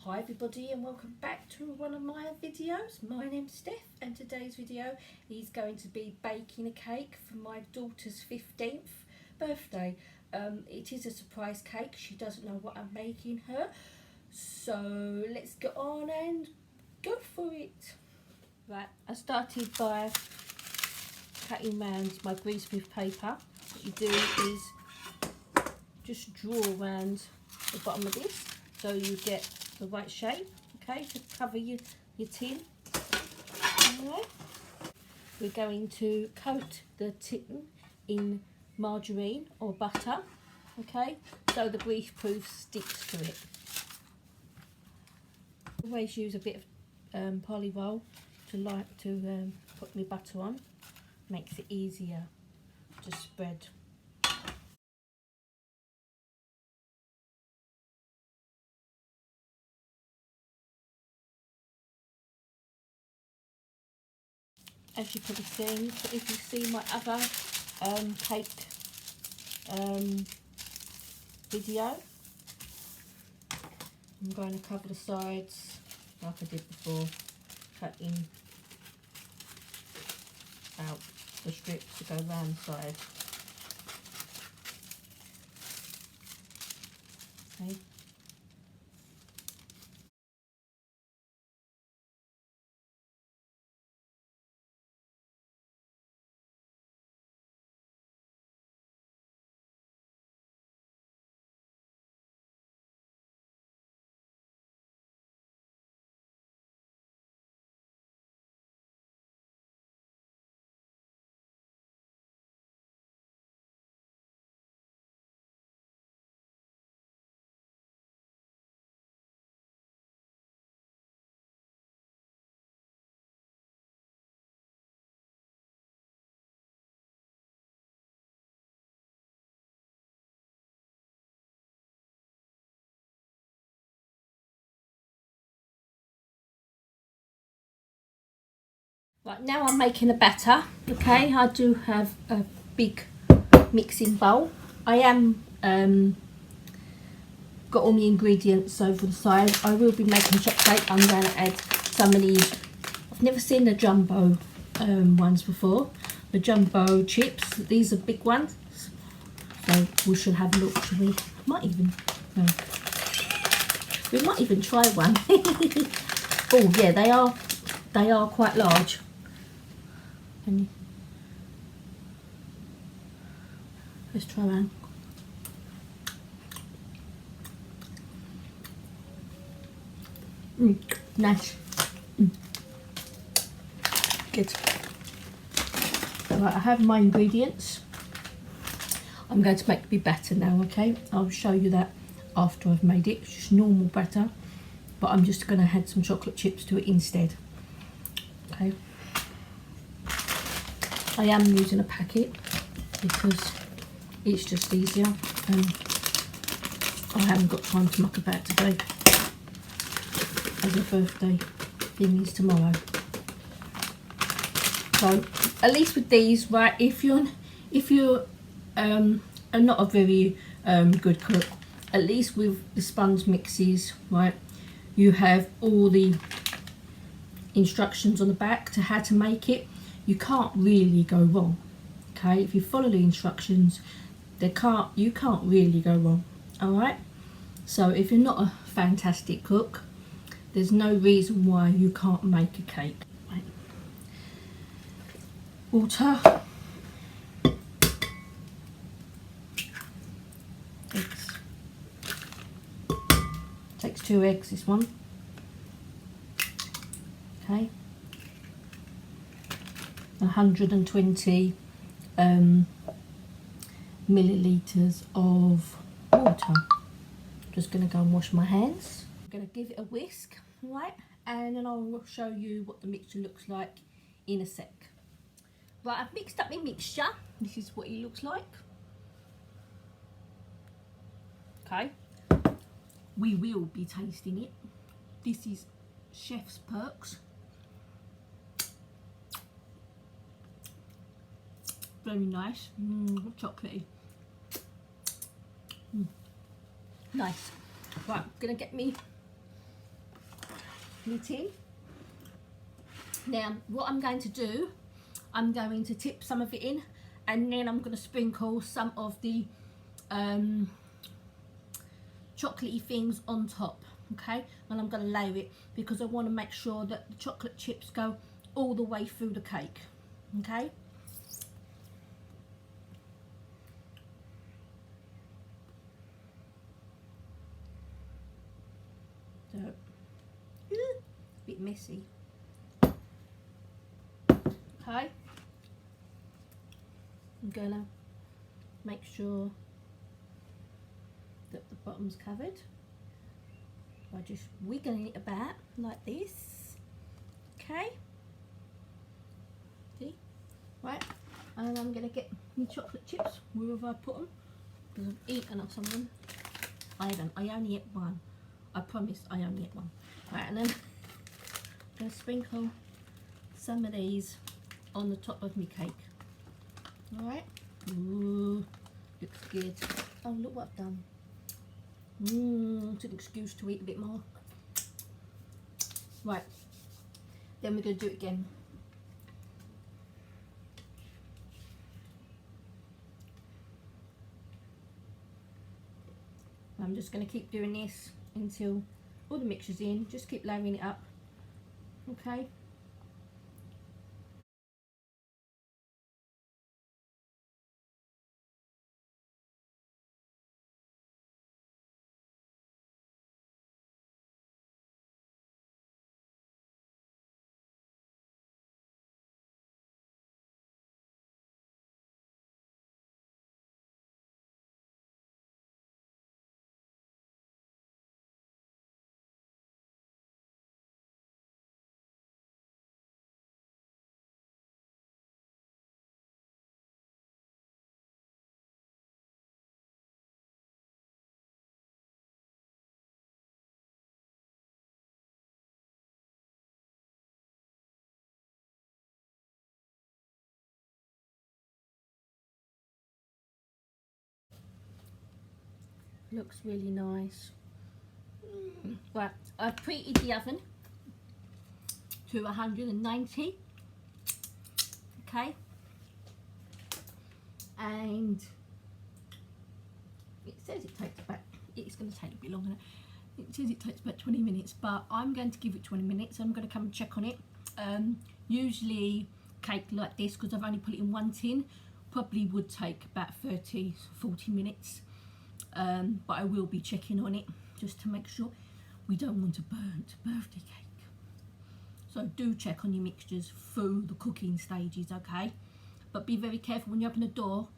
Hi everybody and welcome back to one of my videos. My name's Steph and today's video is going to be baking a cake for my daughter's 15th birthday. It is a surprise cake. She doesn't know what I'm making her. So let's get on and go for it. Right, I started by cutting round my greaseproof paper. What you do is just draw around the bottom of this so you get the right shape, okay, to cover your tin. Alright. We're going to coat the tin in margarine or butter, okay, so the greaseproof sticks to it. Always use a bit of poly roll to put my butter on. Makes it easier to spread. As you could have seen, if you see my other cake video, I'm going to cover the sides like I did before, cutting out the strips to go round the side. Okay. Right, now I'm making a batter, okay. I do have a big mixing bowl. I am got all my ingredients over the side. I will be making chocolate. I'm going to add some of these. I've never seen the jumbo ones before. The jumbo chips. These are big ones. So we should have a look, shall we? Might even, no. We might even try one. Oh yeah, they are quite large. And let's try one. Nice. Good. Right, I have my ingredients. I'm going to make me batter now, okay? I'll show you that after I've made it. It's just normal batter, but I'm just going to add some chocolate chips to it instead. Okay. I am using a packet because it's just easier and I haven't got time to muck about today as a birthday thing is tomorrow. So at least with these, right, if you're are not a very good cook, at least with the sponge mixes, right, you have all the instructions on the back to how to make it. You can't really go wrong, okay? If you follow the instructions, you can't really go wrong. All right, so if you're not a fantastic cook, there's no reason why you can't make a cake. Right. Water, eggs. Takes 2 eggs, this one. Okay. 120 millilitres of water. Just going to go and wash my hands. I'm going to give it a whisk, right, and then I'll show you what the mixture looks like in a sec. Right, I've mixed up my mixture. This is what it looks like. Okay, we will be tasting it. This is Chef's Perks. Very nice. Chocolatey. Nice. Right, I'm gonna get me split in. Now what I'm going to do, I'm going to tip some of it in, and then I'm going to sprinkle some of the chocolatey things on top, okay? And I'm going to layer it because I want to make sure that the chocolate chips go all the way through the cake, okay? So, a bit messy. Okay, I'm gonna make sure that the bottom's covered by just wiggling it about like this. Okay, see, right, and I'm gonna get my chocolate chips wherever I put them because I've eaten of some of them. I haven't, I only ate one. I promise I only ate one. Right, and then I'm gonna sprinkle some of these on the top of my cake. Alright. Ooh, looks good. Oh, look what I've done. It's an excuse to eat a bit more. Right. Then we're going to do it again. I'm just going to keep doing this until all the mixture's in. Just keep layering it up. Okay. Looks really nice. Right, I've preheated the oven to 190. Okay, and it says it takes about, it's going to take a bit longer. It says it takes about 20 minutes, but I'm going to give it 20 minutes. I'm going to come and check on it. Usually cake like this, because I've only put it in one tin, probably would take about 30-40 minutes, but I will be checking on it just to make sure we don't want a burnt birthday cake. So do check on your mixtures through the cooking stages, okay? But be very careful when you open the door,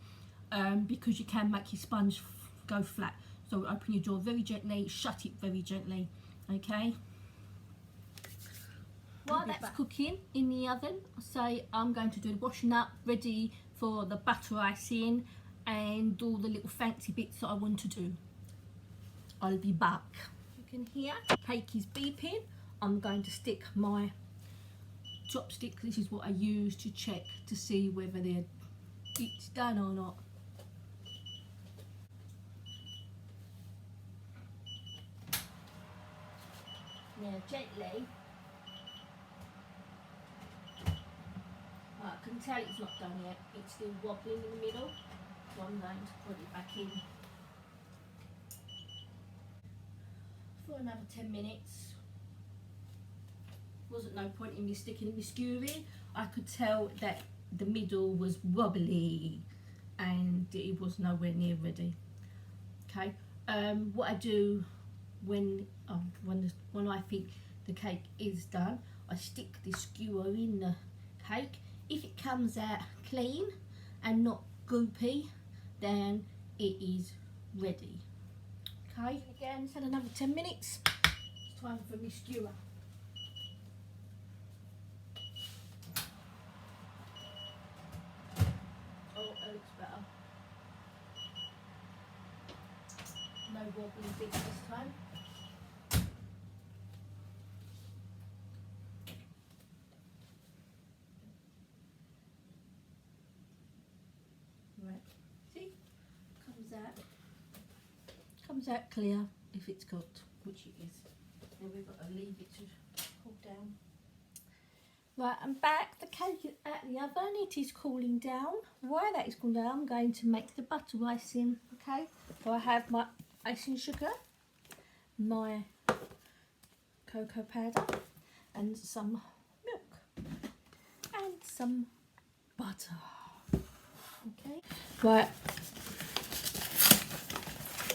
because you can make your sponge go flat. So open your door very gently, shut it very gently, okay? While that's cooking in the oven, so I'm going to do the washing up, ready for the butter icing and all the little fancy bits that I want to do. I'll be back. You can hear cake is beeping. I'm going to stick my chopstick. This is what I use to check to see whether it's done or not. Now gently, I can tell it's not done yet. It's still wobbling in the middle, so I'm going to put it back in for another 10 minutes. Wasn't no point in me sticking my skewer in. I could tell that the middle was wobbly and it was nowhere near ready. Okay, what I do when I think the cake is done, I stick the skewer in the cake. If it comes out clean and not goopy, then it is ready. Okay, again, it's had another 10 minutes. It's time for my skewer. Oh, that looks better. No wobbly bits this time. Right, see, comes out clear if it's cooked, which it is. Then we've got to leave it to cooled down. Right, I'm back. The cake is at the oven. It is cooling down. While that is cooling down, I'm going to make the butter icing. Okay, so I have my icing sugar, my cocoa powder, and some milk, and some butter. Okay, right.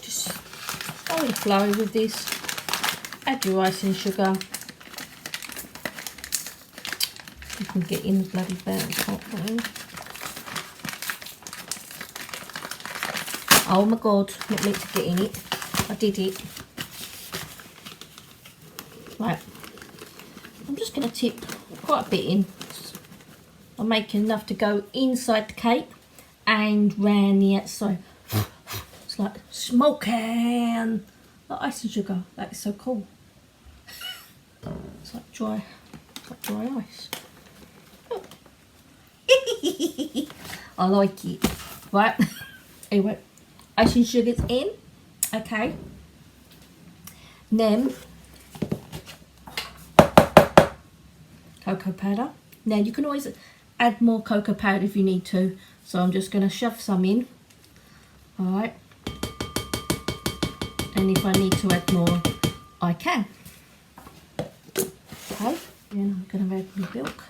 Just go with the flow with this. Add your icing sugar. You can get in the bloody bounce hot though. Oh my god, not meant to get in it. I did it. Right. I'm just going to tip quite a bit in. I'm making enough to go inside the cake and round the outside. It's like smoking. Like icing sugar. That is so cool. It's like dry ice. I like it. Right. Anyway, icing sugar's in. Okay. Then cocoa powder. Now you can always add more cocoa powder if you need to. So I'm just going to shove some in. Alright. And if I need to add more, I can. Okay. Then I'm going to add my milk.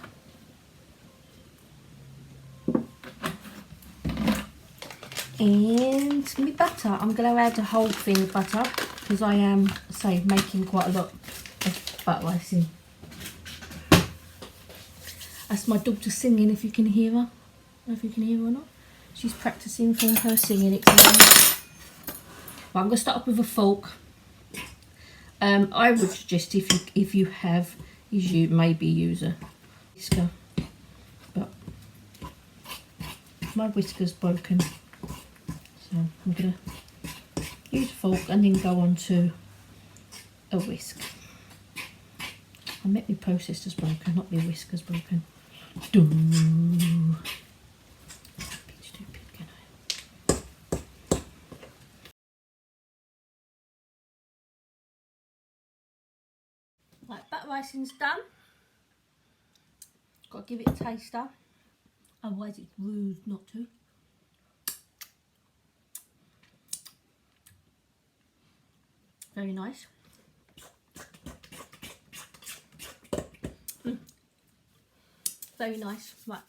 And my butter. I'm going to add a whole thing of butter because I am, say, making quite a lot of butter icing. That's my daughter singing, if you can hear her. I don't know if you can hear her or not. She's practicing for her singing exam. Right, I'm going to start off with a fork. I would suggest if you have, you maybe use a whisker. But my whisker's broken. So I'm going to use a fork and then go on to a whisk. I meant my processor's broken, not my whisker's broken. Stupid, can I? Right, butter icing's done. Got to give it a taster, otherwise it's rude not to. Very nice. Very nice. Right.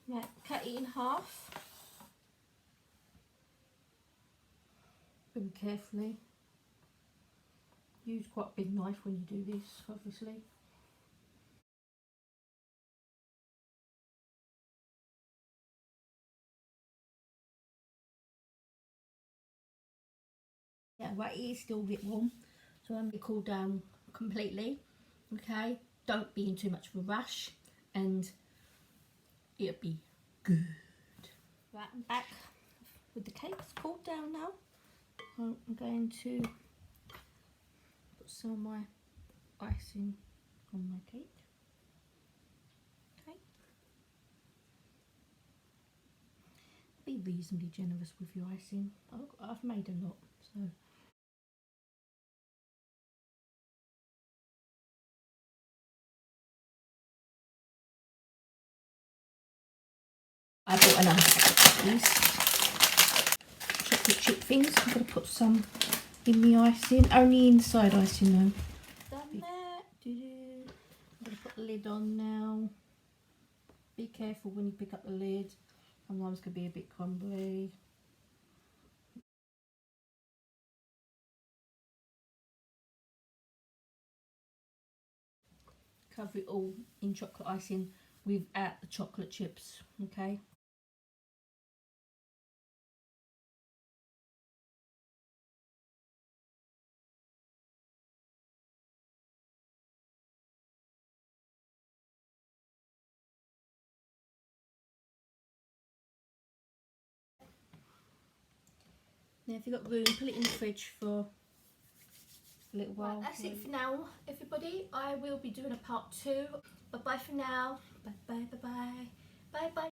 Right, cut it in half. Very carefully. Use quite a big knife when you do this, obviously. Yeah, right, it is still a bit warm, so I'm going to cool down completely. Okay, don't be in too much of a rush, and it'll be good. Right, I'm back with the cake. It's cooled down now. I'm going to put some of my icing on my cake. Okay. Be reasonably generous with your icing. I've made a lot, so. I bought another packet of these chocolate chip things. I'm going to put some in the icing, only inside icing though. Done that. I'm going to put the lid on now. Be careful when you pick up the lid, sometimes it can be a bit crumbly. Cover it all in chocolate icing without the chocolate chips, okay? Now if you've got room, put it in the fridge for a little while. Right, that's it for now, everybody. I will be doing a part 2. Bye bye for now. Bye bye, bye bye. Bye bye.